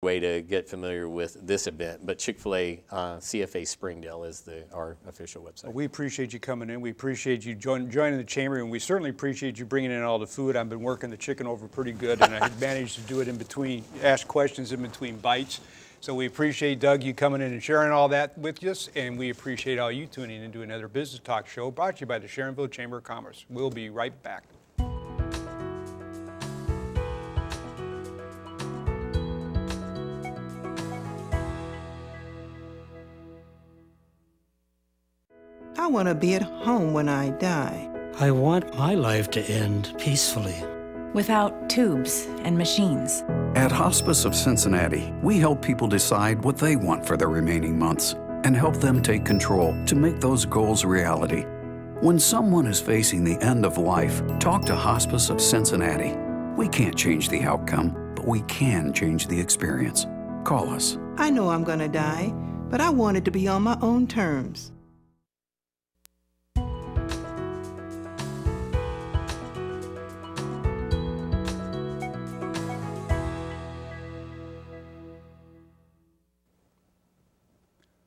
way to get familiar with this event, but Chick-fil-A CFA Springdale is our official website. Well, we appreciate you coming in. We appreciate you joining the chamber, and we certainly appreciate you bringing in all the food. I've been working the chicken over pretty good, and I had managed to do it in between, ask questions in between bites. So we appreciate, Doug, you coming in and sharing all that with us, and we appreciate all you tuning in to another Business Talk show brought to you by the Sharonville Chamber of Commerce. We'll be right back. I want to be at home when I die. I want my life to end peacefully. Without tubes and machines. At Hospice of Cincinnati, we help people decide what they want for their remaining months and help them take control to make those goals a reality. When someone is facing the end of life, talk to Hospice of Cincinnati. We can't change the outcome, but we can change the experience. Call us. I know I'm going to die, but I want it to be on my own terms.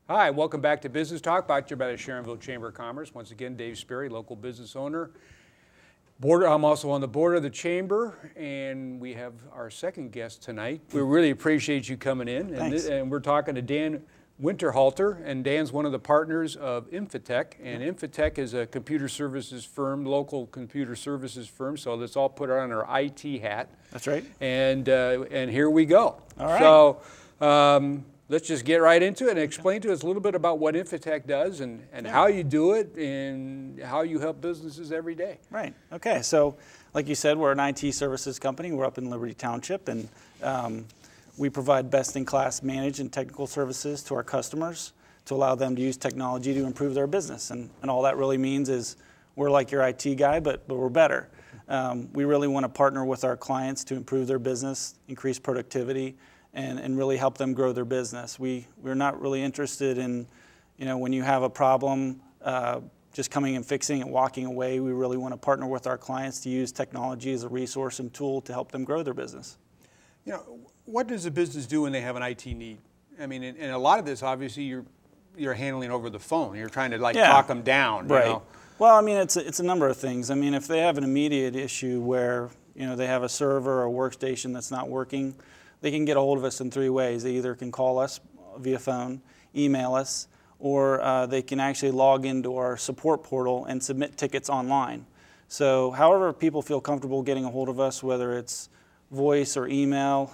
Hi, welcome back to Business Talk, brought to you by the Sharonville Chamber of Commerce. Once again, Dave Sperry, local business owner. I'm also on the board of the chamber, and we have our second guest tonight. We really appreciate you coming in. And we're talking to Dan Winterhalter, and Dan's one of the partners of Infitech. And Infitech is a computer services firm, local computer services firm, so let's all put on our IT hat. That's right. And here we go. All right. So, let's just get right into it and explain to us a little bit about what Infitech does and how you do it and how you help businesses every day. Right. Okay. So, like you said, we're an IT services company. We're up in Liberty Township, and we provide best-in-class managed and technical services to our customers to allow them to use technology to improve their business. And all that really means is we're like your IT guy, but we're better. We really want to partner with our clients to improve their business, increase productivity, and really help them grow their business. We're not really interested in, when you have a problem, just coming and fixing and walking away. We really want to partner with our clients to use technology as a resource and tool to help them grow their business. What does a business do when they have an IT need? I mean, and a lot of this, obviously, you're handling over the phone. You're trying to talk them down. Right. You know? Well, I mean, it's a number of things. I mean, if they have an immediate issue where they have a server or a workstation that's not working, they can get a hold of us in 3 ways. They either can call us via phone, email us, or they can actually log into our support portal and submit tickets online. So however people feel comfortable getting a hold of us, whether it's voice or email,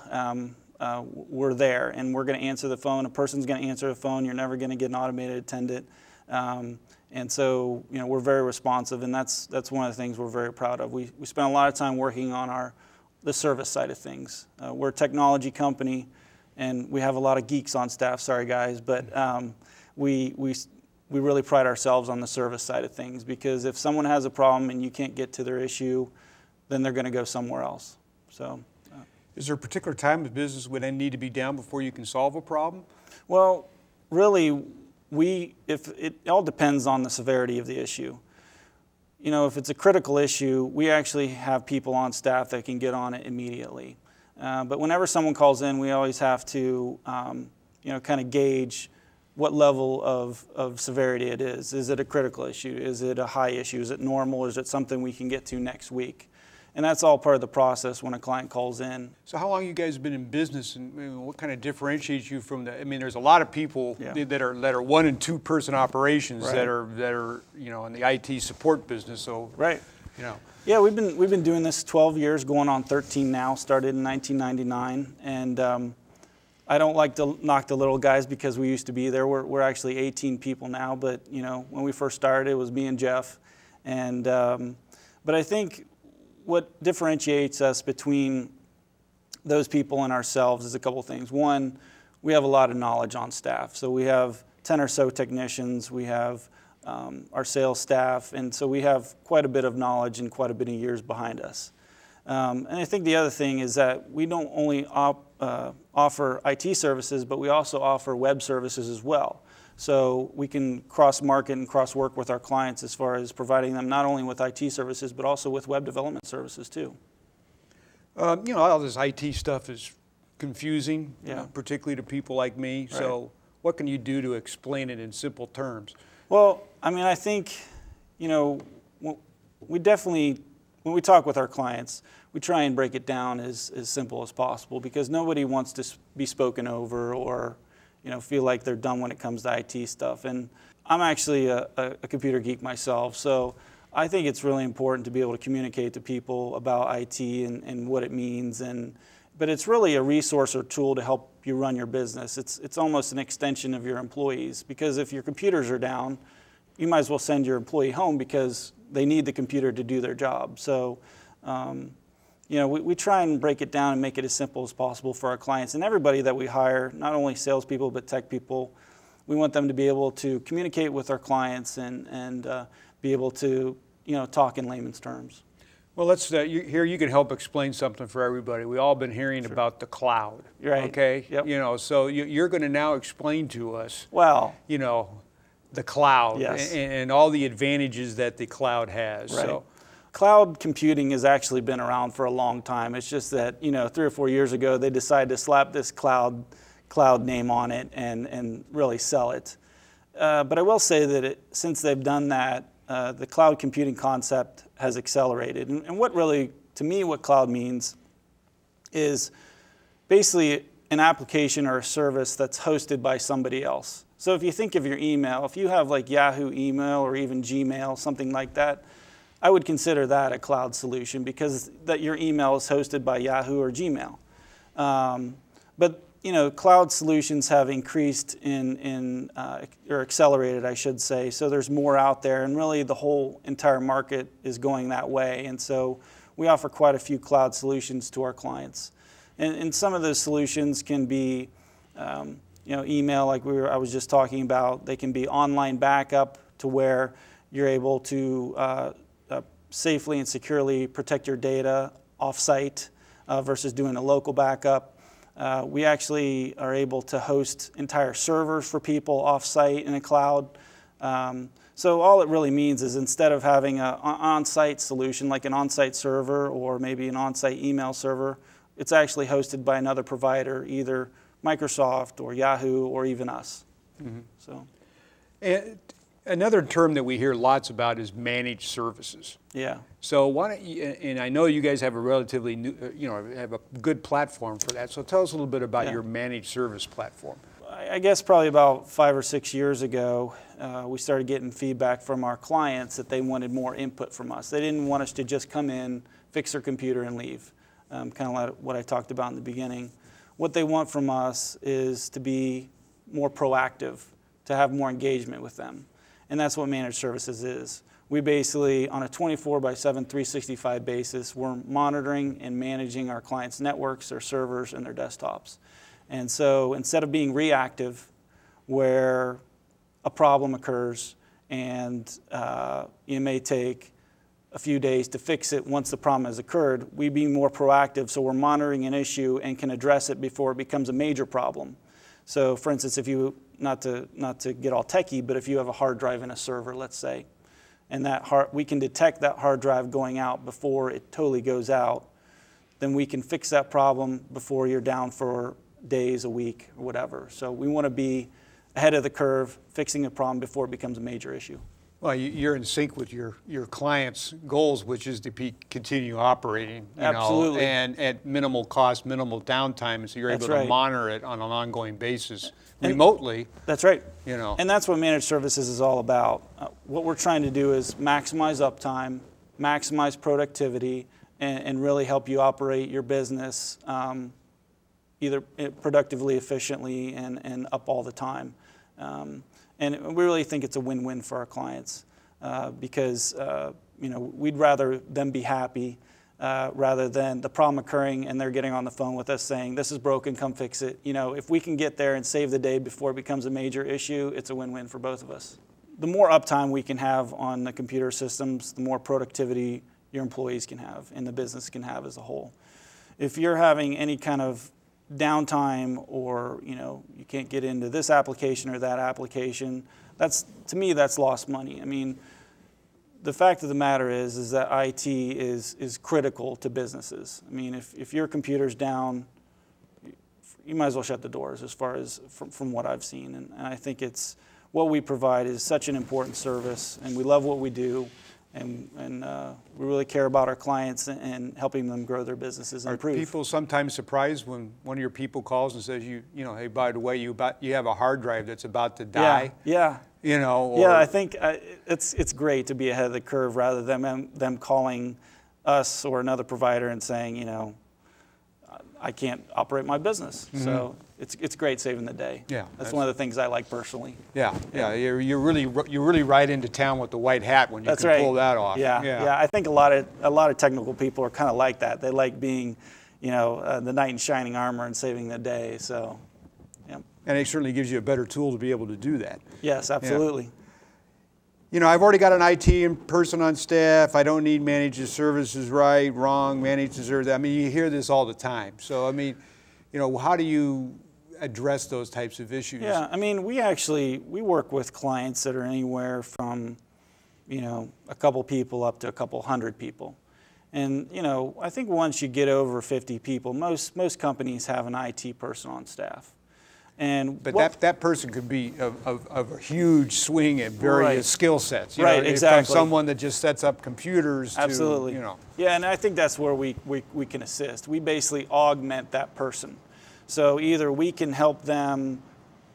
we're there, and we're going to answer the phone. A person's going to answer the phone. You're never going to get an automated attendant. And so we're very responsive, and that's one of the things we're very proud of. We spend a lot of time working on the service side of things. We're a technology company, and we have a lot of geeks on staff. Sorry, guys, but we really pride ourselves on the service side of things, because if someone has a problem and you can't get to their issue, then they're going to go somewhere else. So, is there a particular time of business when they need to be down before you can solve a problem? Well, really, it all depends on the severity of the issue. If it's a critical issue, we actually have people on staff that can get on it immediately. But whenever someone calls in, we always have to, kind of gauge what level of severity it is. Is it a critical issue? Is it a high issue? Is it normal? Is it something we can get to next week? And that's all part of the process when a client calls in. So how long have you guys been in business, and what kind of differentiates you from the? I mean, there's a lot of people that are 1- and 2-person operations that are in the IT support business. So yeah, we've been doing this 12 years, going on 13 now. Started in 1999, and I don't like to knock the little guys because we used to be there. We're actually 18 people now, but when we first started, it was me and Jeff, and but I think what differentiates us between those people and ourselves is a couple things. One, we have a lot of knowledge on staff. So we have 10 or so technicians, we have our sales staff, and so we have quite a bit of knowledge and quite a bit of years behind us. And I think the other thing is that we don't only offer IT services, but we also offer web services as well. So we can cross-market and cross-work with our clients as far as providing them not only with IT services, but also with web development services too. All this IT stuff is confusing, Yeah. particularly to people like me. Right. So what can you do to explain it in simple terms? Well, I mean, I think, we definitely, when we talk with our clients, we try and break it down as simple as possible, because nobody wants to be spoken over or, feel like they're dumb when it comes to IT stuff. And I'm actually a computer geek myself, so I think it's really important to be able to communicate to people about IT and what it means. But it's really a resource or tool to help you run your business. It's almost an extension of your employees, because if your computers are down, you might as well send your employee home because they need the computer to do their job. So, we try and break it down and make it as simple as possible for our clients. And everybody that we hire, not only salespeople but tech people, we want them to be able to communicate with our clients and be able to, talk in layman's terms. Well, let's here you can help explain something for everybody. We've all been hearing about the cloud, Right. okay? Yep. So you're going to now explain to us, Well, the cloud, yes. and all the advantages that the cloud has. Right. So, cloud computing has actually been around for a long time. It's just that, 3 or 4 years ago, they decided to slap this cloud name on it and really sell it. But I will say that since they've done that, the cloud computing concept has accelerated. And what really, to me, what cloud means is basically an application or a service that's hosted by somebody else. So if you think of your email, if you have like Yahoo email or even Gmail, something like that, I would consider that a cloud solution, because that your email is hosted by Yahoo or Gmail. But cloud solutions have increased or accelerated, I should say. So there's more out there, and really the whole entire market is going that way. And so we offer quite a few cloud solutions to our clients. And some of those solutions can be, email, like I was just talking about. They can be online backup, to where you're able to safely and securely protect your data off-site versus doing a local backup. We actually are able to host entire servers for people off-site in a cloud. So all it really means is, instead of having an on-site solution like an on-site server or maybe an on-site email server, it's actually hosted by another provider, either Microsoft or Yahoo or even us. Mm-hmm. So. And another term that we hear lots about is managed services. Yeah. So why don't you, and I know you guys have a relatively new, have a good platform for that. So tell us a little bit about your managed service platform. I guess probably about 5 or 6 years ago, we started getting feedback from our clients that they wanted more input from us. They didn't want us to just come in, fix their computer, and leave. Kind of like what I talked about in the beginning. What they want from us is to be more proactive, to have more engagement with them. And that's what managed services is. We basically, on a 24/7, 365 basis, we're monitoring and managing our clients' networks, their servers, and their desktops. And so instead of being reactive, where a problem occurs and it may take a few days to fix it once the problem has occurred, we be more proactive, so we're monitoring an issue and can address it before it becomes a major problem. So for instance, if you, not to get all techie, but if you have a hard drive in a server, let's say, and we can detect that hard drive going out before it totally goes out, then we can fix that problem before you're down for days, a week, or whatever. So we want to be ahead of the curve, fixing a problem before it becomes a major issue. Well, you're in sync with your clients' goals, which is to continue operating, Absolutely. And at minimal cost, minimal downtime, and so you're able to monitor it on an ongoing basis remotely. That's right. And that's what managed services is all about. What we're trying to do is maximize uptime, maximize productivity, and really help you operate your business either productively, efficiently, and up all the time. And we really think it's a win-win for our clients because we'd rather them be happy rather than the problem occurring and they're getting on the phone with us saying, this is broken, come fix it. If we can get there and save the day before it becomes a major issue, it's a win-win for both of us. The more uptime we can have on the computer systems, the more productivity your employees can have and the business can have as a whole. If you're having any kind of downtime or you can't get into this application or that application, to me that's lost money. I mean, the fact of the matter is that IT is critical to businesses. I mean, if your computer's down, you might as well shut the doors as far as from what I've seen. And I think it's what we provide is such an important service, and we love what we do, and we really care about our clients and helping them grow their businesses and improve. Are people sometimes surprised when one of your people calls and says, you know, hey, by the way, you have a hard drive that's about to die? Yeah. You know, or, yeah, I think it's great to be ahead of the curve rather than them calling us or another provider and saying, you know, I can't operate my business. Mm-hmm. So it's great saving the day. Yeah, that's one of the things I like personally. Yeah, yeah, you're really right into town with the white hat when you can pull that off. Yeah. I think a lot of technical people are kind of like that. They like being, you know, the knight in shining armor and saving the day. So, yeah. And it certainly gives you a better tool to be able to do that. Yes, absolutely. Yeah. You know, I've already got an IT person on staff. I don't need managed services, right, wrong, managed services. I mean, you hear this all the time. So, I mean, you know, how do you address those types of issues? Yeah, I mean, we work with clients that are anywhere from, you know, a couple people up to a couple hundred people. And, you know, I think once you get over 50 people, most companies have an IT person on staff. But that person could be of a huge swing in various skill sets. You know, exactly. From someone that just sets up computers to, you know. Yeah, and I think that's where we can assist. We basically augment that person. So either we can help them,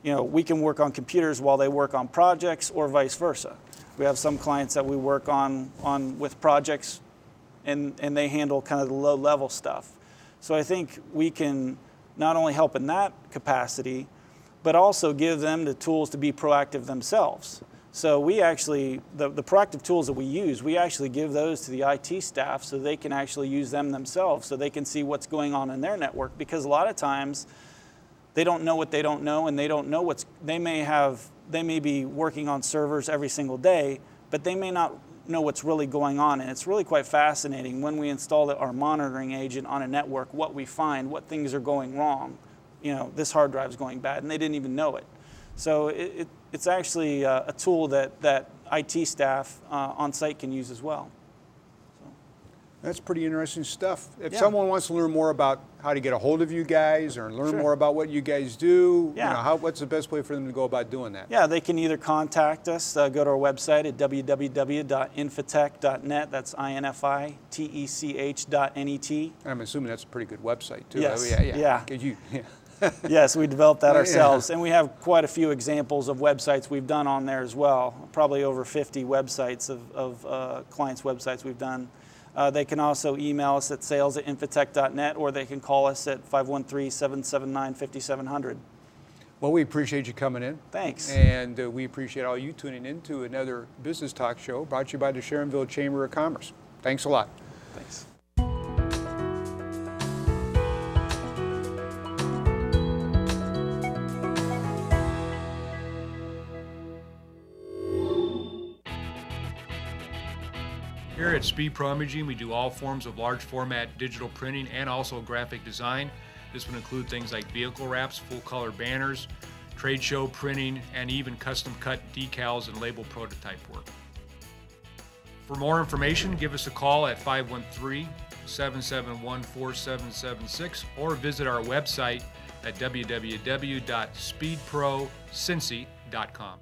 you know, we can work on computers while they work on projects, or vice versa. We have some clients that we work on with projects, and they handle kind of the low-level stuff. So I think we can not only help in that capacity, but also give them the tools to be proactive themselves. So we actually, the proactive tools that we use, we actually give those to the IT staff so they can actually use them themselves, so they can see what's going on in their network, because a lot of times they don't know what they don't know, and they don't know they may be working on servers every single day, but they may not know what's really going on. And it's really quite fascinating when we install our monitoring agent on a network, what we find, what things are going wrong. You know, this hard drive is going bad, and they didn't even know it. So it's actually a tool that IT staff on site can use as well. So. That's pretty interesting stuff. If someone wants to learn more about how to get a hold of you guys, or learn more about what you guys do, you know, what's the best way for them to go about doing that? Yeah, they can either contact us, go to our website at www.infitech.net. That's INFITECH.net. I'm assuming that's a pretty good website too. Yes. Yeah. Yes, we developed that ourselves, and we have quite a few examples of websites we've done on there as well. Probably over 50 websites of clients' websites we've done. They can also email us at sales@infitech.net, or they can call us at 513-779-5700. Well, we appreciate you coming in. Thanks. And we appreciate all you tuning in to another business talk show brought to you by the Sharonville Chamber of Commerce. Thanks a lot. Thanks. Here at Speed Pro Imaging, we do all forms of large format digital printing and also graphic design. This would include things like vehicle wraps, full color banners, trade show printing, and even custom cut decals and label prototype work. For more information, give us a call at 513-771-4776 or visit our website at www.speedprocincy.com.